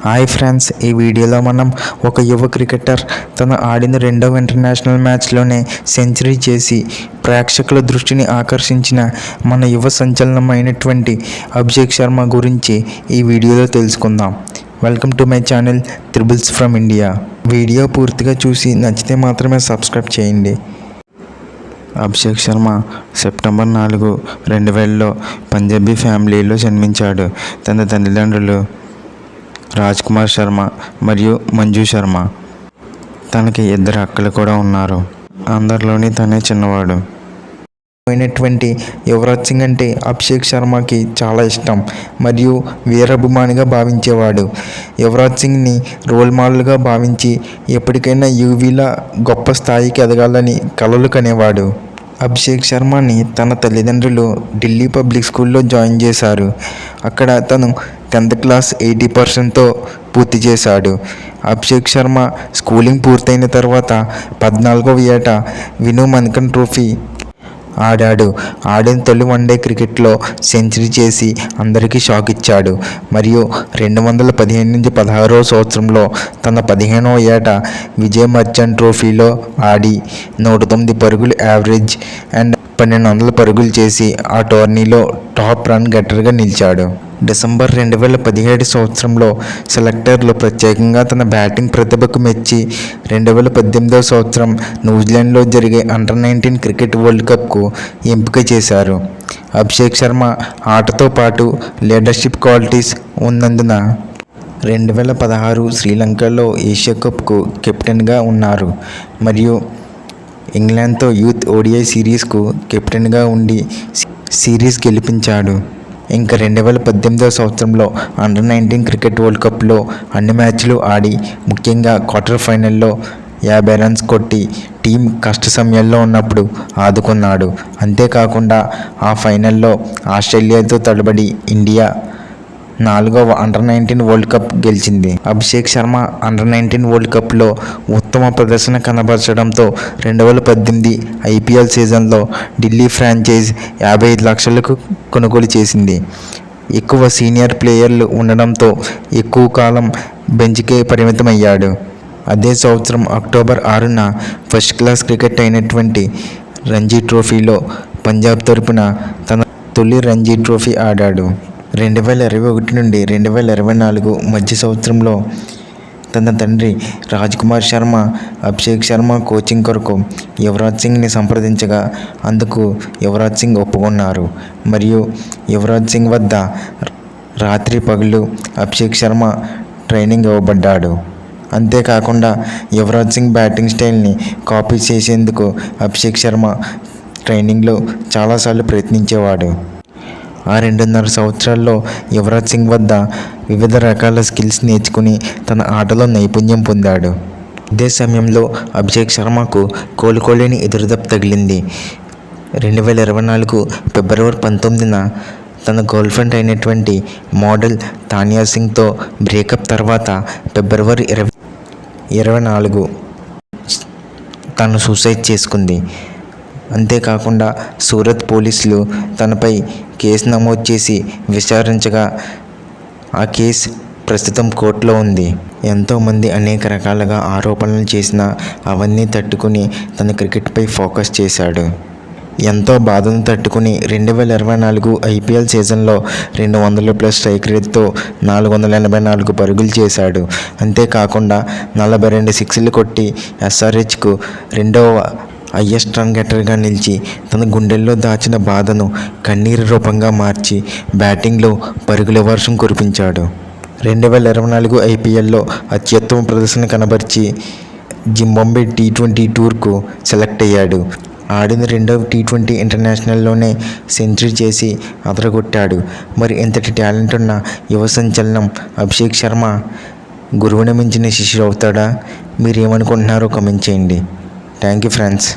Hi friends, ఈ వీడియోలో మనం ఒక యువ క్రికెటర్ తన ఆడిన రెండవ ఇంటర్నేషనల్ మ్యాచ్లోనే సెంచరీ చేసి ప్రేక్షకుల దృష్టిని ఆకర్షించిన మన యువ సంచలనమైనటువంటి అభిషేక్ శర్మ గురించి ఈ వీడియోలో తెలుసుకుందాం. Welcome to my channel triples from India. Video పూర్తిగా చూసి నచ్చితే మాత్రమే సబ్స్క్రైబ్ చేయండి. అభిషేక్ శర్మ సెప్టెంబర్ 4, 2000లో పంజాబీ ఫ్యామిలీలో జన్మించాడు. తన తల్లిదండ్రులు రాజ్ కుమార్ శర్మ మరియు మంజు శర్మ. తనకి 2 అక్కలు కూడా ఉన్నారు. అందరిలోని తనే చిన్నవాడు. అయినటువంటి యువరాజ్ సింగ్ అంటే అభిషేక్ శర్మకి చాలా ఇష్టం మరియు వీరాభిమానిగా భావించేవాడు. యువరాజ్ సింగ్ని రోల్ మోడల్గా భావించి ఎప్పటికైనా యువీలా గొప్ప స్థాయికి ఎదగాలని కలలు కనేవాడు. అభిషేక్ శర్మని తన తల్లిదండ్రులు ఢిల్లీ పబ్లిక్ స్కూల్లో జాయిన్ చేశారు. అక్కడ తను 10th క్లాస్ 80%తో పూర్తి చేశాడు. అభిషేక్ శర్మ స్కూలింగ్ పూర్తయిన తర్వాత 14వ ఏట వినూ మన్కన్ ట్రోఫీ ఆడాడు. ఆడిన తొలి వన్డే క్రికెట్లో సెంచరీ చేసి అందరికీ షాక్ ఇచ్చాడు. మరియు 2015 నుంచి 16వ సంవత్సరంలో తన 15వ ఏట విజయ్ మర్చెంట్ ట్రోఫీలో ఆడి 109 పరుగులు యావరేజ్ అండ్ 1200 పరుగులు చేసి ఆ టోర్నీలో టాప్ రన్ గెట్టర్గా నిలిచాడు. డిసెంబర్ 2017 సంవత్సరంలో సెలెక్టర్లు ప్రత్యేకంగా తన బ్యాటింగ్ ప్రతిభకు మెచ్చి 2018వ సంవత్సరం న్యూజిలాండ్లో జరిగే అండర్-19 క్రికెట్ వరల్డ్ కప్కు ఎంపిక చేశారు. అభిషేక్ శర్మ ఆటతో పాటు లీడర్షిప్ క్వాలిటీస్ ఉన్నందున 2016 శ్రీలంకలో ఏషియా కప్కు కెప్టెన్గా ఉన్నారు మరియు ఇంగ్లాండ్తో యూత్ ఓడిఐ సిరీస్కు కెప్టెన్గా ఉండి సిరీస్ గెలిపించాడు. ఇంకా 2018వ సంవత్సరంలో అండర్-19 క్రికెట్ వరల్డ్ కప్లో అన్ని మ్యాచ్లు ఆడి ముఖ్యంగా క్వార్టర్ ఫైనల్లో 50 రన్స్ కొట్టి టీం కష్ట సమయాల్లో ఉన్నప్పుడు ఆదుకున్నాడు. అంతేకాకుండా ఆ ఫైనల్లో ఆస్ట్రేలియాతో తలబడి ఇండియా 4వ అండర్-19 వరల్డ్ కప్ గెలిచింది. అభిషేక్ శర్మ అండర్-19 వరల్డ్ కప్లో ఉత్తమ ప్రదర్శన కనబరచడంతో 2018 ఐపీఎల్ సీజన్లో ఢిల్లీ ఫ్రాంచైజ్ 55 లక్షలకు కొనుగోలు చేసింది. ఎక్కువ సీనియర్ ప్లేయర్లు ఉండడంతో ఎక్కువ కాలం బెంచ్కే పరిమితమయ్యాడు. అదే సంవత్సరం అక్టోబర్ 6న ఫస్ట్ క్లాస్ క్రికెట్ అయినటువంటి రంజీ ట్రోఫీలో పంజాబ్ తరపున తన తొలి రంజీ ట్రోఫీ ఆడాడు. 2021 నుండి 2024 మధ్య సంవత్సరంలో తన తండ్రి రాజ్ కుమార్ శర్మ అభిషేక్ శర్మ కోచింగ్ కొరకు యువరాజ్ సింగ్ని సంప్రదించగా అందుకు యువరాజ్ సింగ్ ఒప్పుకున్నారు మరియు యువరాజ్ సింగ్ వద్ద రాత్రి పగలు అభిషేక్ శర్మ ట్రైనింగ్ ఇవ్వబడ్డాడు. అంతేకాకుండా యువరాజ్ సింగ్ బ్యాటింగ్ స్టైల్ని కాపీ చేసేందుకు అభిషేక్ శర్మ ట్రైనింగ్లో చాలాసార్లు ప్రయత్నించేవాడు. ఆ 2.5 సంవత్సరాల్లో యువరాజ్ సింగ్ వద్ద వివిధ రకాల స్కిల్స్ నేర్చుకుని తన ఆటలో నైపుణ్యం పొందాడు. ఇదే సమయంలో అభిషేక్ శర్మకు కోలుకోలేని ఎదురుదెబ్బ తగిలింది. 2024 ఫిబ్రవరి 19న తన గర్ల్ ఫ్రెండ్ అయినటువంటి మోడల్ తానియా సింగ్తో బ్రేకప్ తర్వాత ఫిబ్రవరి 24 తను సూసైడ్ చేసుకుంది. అంతేకాకుండా సూరత్ పోలీసులు తనపై కేసు నమోదు చేసి విచారించగా ఆ కేసు ప్రస్తుతం కోర్టులో ఉంది. ఎంతోమంది అనేక రకాలుగా ఆరోపణలు చేసినా అవన్నీ తట్టుకుని తన క్రికెట్పై ఫోకస్ చేశాడు. ఎంతో బాధను తట్టుకుని 2024 ఐపీఎల్ సీజన్లో 200+ స్ట్రైక్ రేట్తో 484 పరుగులు చేశాడు. అంతేకాకుండా 42 సిక్స్లు కొట్టి ఎస్ఆర్హెచ్కు 2వ హైయెస్ట్ రన్ గెట్టర్గా నిలిచి తన గుండెల్లో దాచిన బాధను కన్నీరు రూపంగా మార్చి బ్యాటింగ్లో పరుగుల వర్షం కురిపించాడు. 2024 ఐపీఎల్లో అత్యుత్తమ ప్రదర్శన కనబరిచి జింబాబ్వే T20 టూర్కు సెలెక్ట్ అయ్యాడు. ఆడిన 2వ T20 ఇంటర్నేషనల్లోనే సెంచరీ చేసి అదరగొట్టాడు. మరి ఇంతటి టాలెంట్ ఉన్న యువ సంచలనం అభిషేక్ శర్మ గురువుని మించిన శిష్యుడు అవుతాడా? మీరేమనుకుంటున్నారో కామెంట్ చేయండి. Thank you friends.